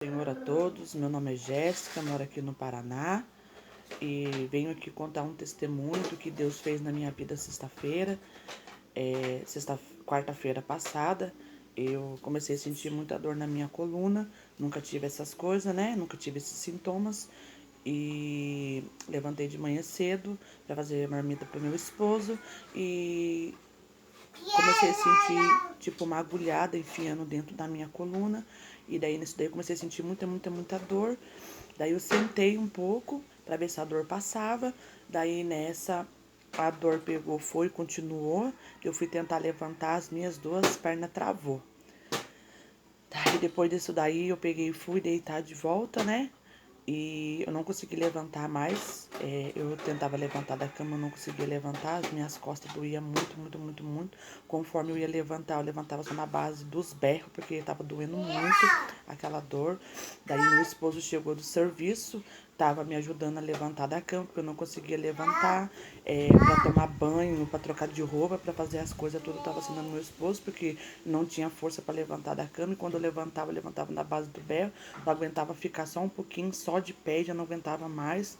Senhor a todos, meu nome é Jéssica, moro aqui no Paraná e venho aqui contar um testemunho do que Deus fez na minha vida sexta-feira. Quarta-feira passada, eu comecei a sentir muita dor na minha coluna, nunca tive essas coisas, né? Nunca tive esses sintomas e levantei de manhã cedo para fazer marmita para meu esposo e comecei a sentir tipo uma agulhada enfiando dentro da minha coluna. E daí nisso daí eu comecei a sentir muita dor. Daí eu sentei um pouco para ver se a dor passava. Daí nessa a dor pegou, foi, continuou. Eu fui tentar levantar, as minhas duas pernas travou. Daí depois disso daí eu peguei e fui deitar de volta, né? E eu não consegui levantar mais. Eu tentava levantar da cama, eu não conseguia levantar. As minhas costas doíam muito. Conforme eu ia levantar, eu levantava só na base dos berros, porque tava doendo muito aquela dor. Daí meu esposo chegou do serviço, tava me ajudando a levantar da cama, porque eu não conseguia levantar. Pra tomar banho, pra trocar de roupa, pra fazer as coisas, tudo tava assinando meu esposo, porque não tinha força pra levantar da cama. E quando eu levantava na base do berro. Não aguentava ficar só um pouquinho, só de pé, já não aguentava mais.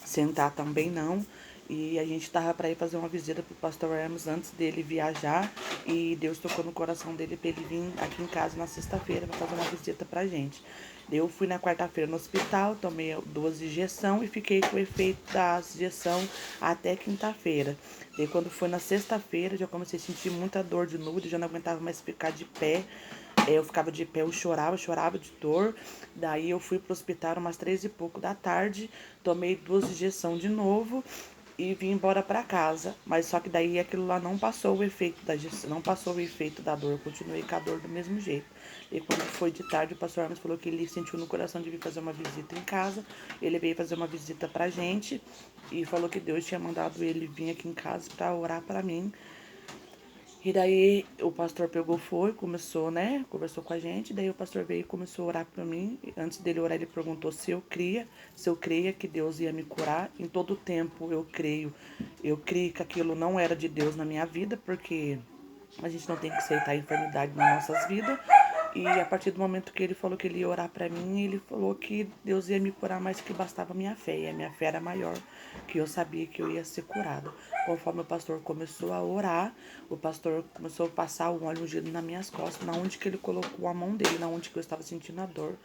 Sentar também não. E a gente tava para ir fazer uma visita pro pastor Hermes antes dele viajar. E Deus tocou no coração dele pra ele vir aqui em casa na sexta-feira para fazer uma visita pra gente. Eu fui na quarta-feira no hospital, tomei 2 injeções e fiquei com o efeito da injeção até quinta-feira. Daí quando foi na sexta-feira, já comecei a sentir muita dor de novo, já não aguentava mais ficar de pé. Eu ficava de pé, eu chorava de dor. Daí eu fui pro hospital umas 3 e pouco da tarde, tomei 2 injeções de novo e vim embora pra casa. Mas só que daí aquilo lá não passou o efeito da injeção, não passou o efeito da dor, eu continuei com a dor do mesmo jeito. E quando foi de tarde, o pastor Hermes falou que ele sentiu no coração de vir fazer uma visita em casa. Ele veio fazer uma visita pra gente e falou que Deus tinha mandado ele vir aqui em casa pra orar pra mim. E daí o pastor pegou, foi, começou, né? Conversou com a gente. Daí o pastor veio e começou a orar pra mim. E antes dele orar, ele perguntou se eu cria que Deus ia me curar. Em todo tempo eu creio. Eu creio que aquilo não era de Deus na minha vida, porque a gente não tem que aceitar a enfermidade nas nossas vidas. E a partir do momento que ele falou que ele ia orar pra mim, ele falou que Deus ia me curar, mas que bastava a minha fé. E a minha fé era maior, que eu sabia que eu ia ser curada. Conforme o pastor começou a orar, o pastor começou a passar o óleo ungido nas minhas costas, na onde que ele colocou a mão dele, na onde que eu estava sentindo a dor.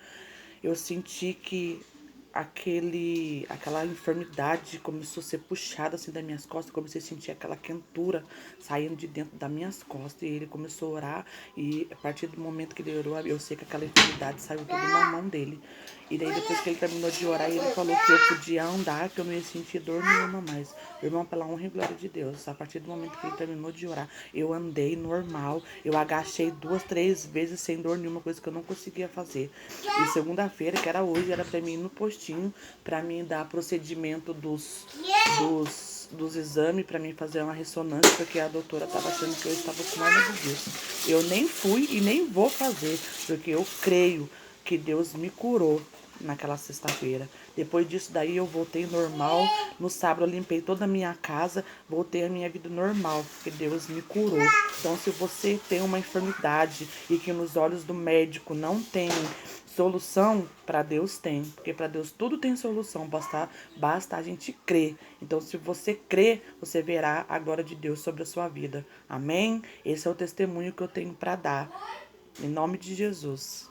Eu senti que aquela enfermidade começou a ser puxada assim das minhas costas, comecei a sentir aquela quentura saindo de dentro das minhas costas, e ele começou a orar, e a partir do momento que ele orou, eu sei que aquela enfermidade saiu tudo na mão dele. E daí depois que ele terminou de orar, ele falou que eu podia andar, que eu não ia sentir dor nenhuma mais. Irmão, pela honra e glória de Deus, a partir do momento que ele terminou de orar, eu andei normal, eu agachei 2, 3 vezes sem dor nenhuma, coisa que eu não conseguia fazer. E segunda-feira, que era hoje, era pra mim ir no postinho, pra mim dar procedimento dos exames, pra mim fazer uma ressonância, porque a doutora tava achando que eu estava com hernia de disco. Eu nem fui e nem vou fazer, porque eu creio que Deus me curou naquela sexta-feira. Depois disso daí eu voltei normal. No sábado eu limpei toda a minha casa, voltei à minha vida normal, porque Deus me curou. Então se você tem uma enfermidade e que nos olhos do médico não tem solução, para Deus tem, porque para Deus tudo tem solução, basta a gente crer. Então se você crer, você verá a glória de Deus sobre a sua vida. Amém? Esse é o testemunho que eu tenho para dar. Em nome de Jesus.